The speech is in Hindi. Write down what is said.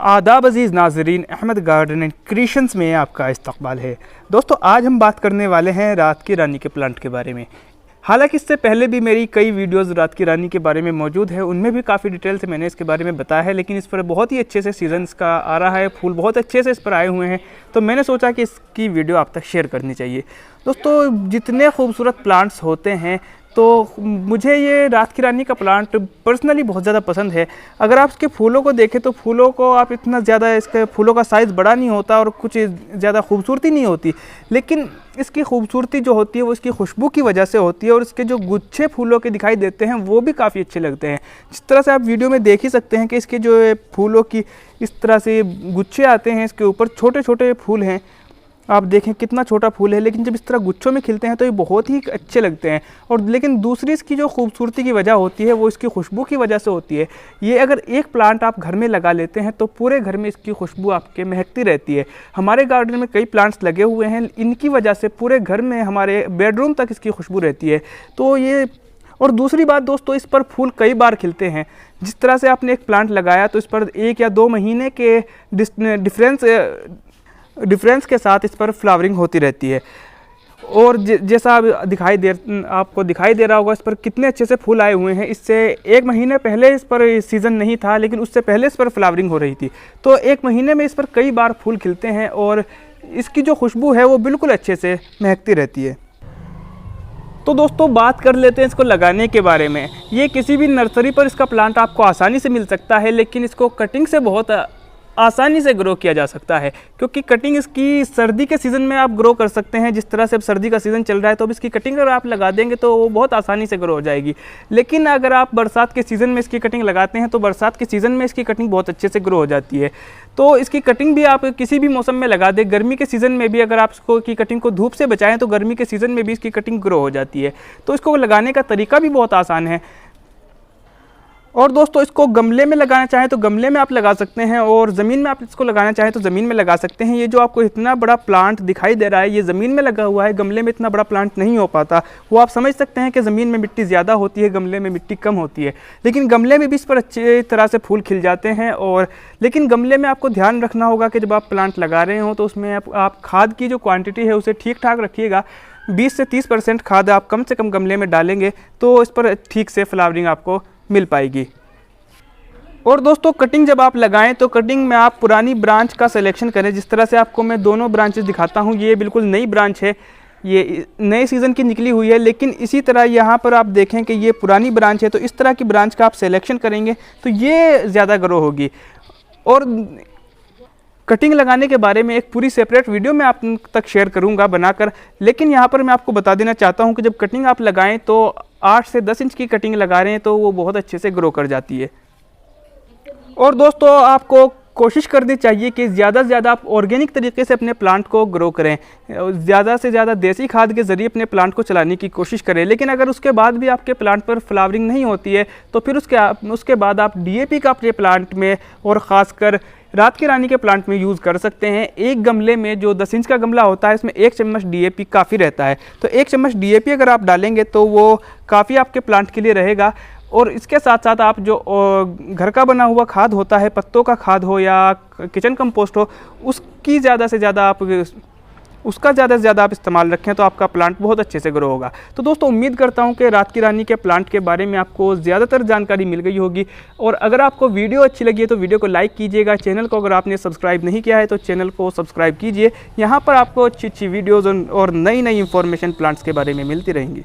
आदाब अज़ीज़ नाज़रीन, अहमद गार्डन एंड क्रिएशंस में आपका इस्तकबाल है। दोस्तों, आज हम बात करने वाले हैं रात की रानी के प्लांट के बारे में। हालांकि इससे पहले भी मेरी कई वीडियोस रात की रानी के बारे में मौजूद है, उनमें भी काफ़ी डिटेल से मैंने इसके बारे में बताया है, लेकिन इस पर बहुत ही अच्छे से सीजन्स का आ रहा है, फूल बहुत अच्छे से इस पर आए हुए हैं, तो मैंने सोचा कि इसकी वीडियो आप तक शेयर करनी चाहिए। दोस्तों, जितने खूबसूरत प्लांट्स होते हैं तो मुझे ये रात की रानी का प्लांट पर्सनली बहुत ज़्यादा पसंद है। अगर आप इसके फूलों को देखें तो फूलों को आप इतना ज़्यादा, इसके फूलों का साइज़ बड़ा नहीं होता और कुछ ज़्यादा खूबसूरती नहीं होती, लेकिन इसकी खूबसूरती जो होती है वो इसकी खुशबू की वजह से होती है, और इसके जो गुच्छे फूलों के दिखाई देते हैं वो भी काफ़ी अच्छे लगते हैं। जिस तरह से आप वीडियो में देख ही सकते हैं कि इसके जो फूलों की इस तरह से गुच्छे आते हैं, इसके ऊपर छोटे छोटे फूल हैं, आप देखें कितना छोटा फूल है, लेकिन जब इस तरह गुच्छों में खिलते हैं तो ये बहुत ही अच्छे लगते हैं। और लेकिन दूसरी इसकी जो खूबसूरती की वजह होती है वो इसकी खुशबू की वजह से होती है। ये अगर एक प्लांट आप घर में लगा लेते हैं तो पूरे घर में इसकी खुशबू आपके महकती रहती है। हमारे गार्डन में कई प्लांट्स लगे हुए हैं, इनकी वजह से पूरे घर में, हमारे बेडरूम तक इसकी खुशबू रहती है। तो ये, और दूसरी बात दोस्तों, इस पर फूल कई बार खिलते हैं। जिस तरह से आपने एक प्लांट लगाया तो इस पर 1 या 2 महीने के डिफरेंस के साथ इस पर फ्लावरिंग होती रहती है। और जैसा आपको दिखाई दे रहा होगा, इस पर कितने अच्छे से फूल आए हुए हैं। इससे 1 महीने पहले इस पर सीज़न नहीं था, लेकिन उससे पहले इस पर फ्लावरिंग हो रही थी। तो 1 महीने में इस पर कई बार फूल खिलते हैं और इसकी जो खुशबू है वो बिल्कुल अच्छे से महकती रहती है। तो दोस्तों, बात कर लेते हैं इसको लगाने के बारे में। ये किसी भी नर्सरी पर इसका प्लांट आपको आसानी से मिल सकता है, लेकिन इसको कटिंग से बहुत आसानी से ग्रो किया जा सकता है, क्योंकि कटिंग इसकी सर्दी के सीज़न में आप ग्रो कर सकते हैं। जिस तरह से अब सर्दी का सीज़न चल रहा है तो अब इसकी कटिंग अगर आप लगा देंगे तो वो बहुत आसानी से ग्रो हो जाएगी। लेकिन अगर आप बरसात के सीज़न में इसकी कटिंग लगाते हैं तो बरसात के सीज़न में इसकी कटिंग बहुत अच्छे से ग्रो हो जाती है। तो इसकी कटिंग भी आप किसी भी मौसम में लगा दें, गर्मी के सीज़न में भी अगर आप इसको की कटिंग को धूप से बचाएं तो गर्मी के सीज़न में भी इसकी कटिंग ग्रो हो जाती है। तो इसको लगाने का तरीका भी बहुत आसान है। और दोस्तों, इसको गमले में लगाना चाहें तो गमले में आप लगा सकते हैं, और ज़मीन में आप इसको लगाना चाहें तो ज़मीन में लगा सकते हैं। ये जो आपको इतना बड़ा प्लांट दिखाई दे रहा है ये ज़मीन में लगा हुआ है, गमले में इतना बड़ा प्लांट नहीं हो पाता। वो आप समझ सकते हैं कि ज़मीन में मिट्टी ज़्यादा होती है, गमले में मिट्टी कम होती है, लेकिन गमले में भी इस पर अच्छी तरह से फूल खिल जाते हैं। और लेकिन गमले में आपको ध्यान रखना होगा कि जब आप प्लांट लगा रहे हो तो उसमें आप खाद की जो क्वान्टिटी है उसे ठीक ठाक रखिएगा। 20 से 30% खाद आप कम से कम गमले में डालेंगे तो इस पर ठीक से फ्लावरिंग आपको मिल पाएगी। और दोस्तों, कटिंग जब आप लगाएं तो कटिंग में आप पुरानी ब्रांच का सिलेक्शन करें। जिस तरह से आपको मैं दोनों ब्रांचेस दिखाता हूं, ये बिल्कुल नई ब्रांच है, ये नए सीज़न की निकली हुई है। लेकिन इसी तरह यहाँ पर आप देखें कि ये पुरानी ब्रांच है, तो इस तरह की ब्रांच का आप सिलेक्शन करेंगे तो ये ज़्यादा ग्रो होगी। और कटिंग लगाने के बारे में एक पूरी सेपरेट वीडियो मैं आप तक शेयर करूंगा बनाकर, लेकिन यहाँ पर मैं आपको बता देना चाहता हूँ कि जब कटिंग आप लगाएं तो 8 से 10 इंच की कटिंग लगा रहे हैं तो वो बहुत अच्छे से ग्रो कर जाती है। और दोस्तों, आपको कोशिश करनी चाहिए कि ज़्यादा से ज़्यादा आप ऑर्गेनिक तरीके से अपने प्लांट को ग्रो करें, ज़्यादा से ज़्यादा देसी खाद के ज़रिए अपने प्लांट को चलाने की कोशिश करें। लेकिन अगर उसके बाद भी आपके प्लांट पर फ्लावरिंग नहीं होती है तो फिर उसके बाद आप DAP का अपने प्लांट में और ख़ासकर रात की रानी के प्लांट में यूज़ कर सकते हैं। एक गमले में जो 10 इंच का गमला होता है इसमें 1 चम्मच DAP काफ़ी रहता है, तो 1 चम्मच DAP अगर आप डालेंगे तो वो काफ़ी आपके प्लांट के लिए रहेगा। और इसके साथ साथ आप जो घर का बना हुआ खाद होता है, पत्तों का खाद हो या किचन कंपोस्ट हो, उसका ज़्यादा से ज़्यादा आप इस्तेमाल रखें तो आपका प्लांट बहुत अच्छे से ग्रो होगा। तो दोस्तों, उम्मीद करता हूं कि रात की रानी के प्लांट के बारे में आपको ज़्यादातर जानकारी मिल गई होगी। और अगर आपको वीडियो अच्छी लगी है तो वीडियो को लाइक कीजिएगा। चैनल को अगर आपने सब्सक्राइब नहीं किया है तो चैनल को सब्सक्राइब कीजिए। यहाँ पर आपको अच्छी अच्छी वीडियोज़ और नई नई इंफॉर्मेशन प्लांट्स के बारे में मिलती रहेंगी।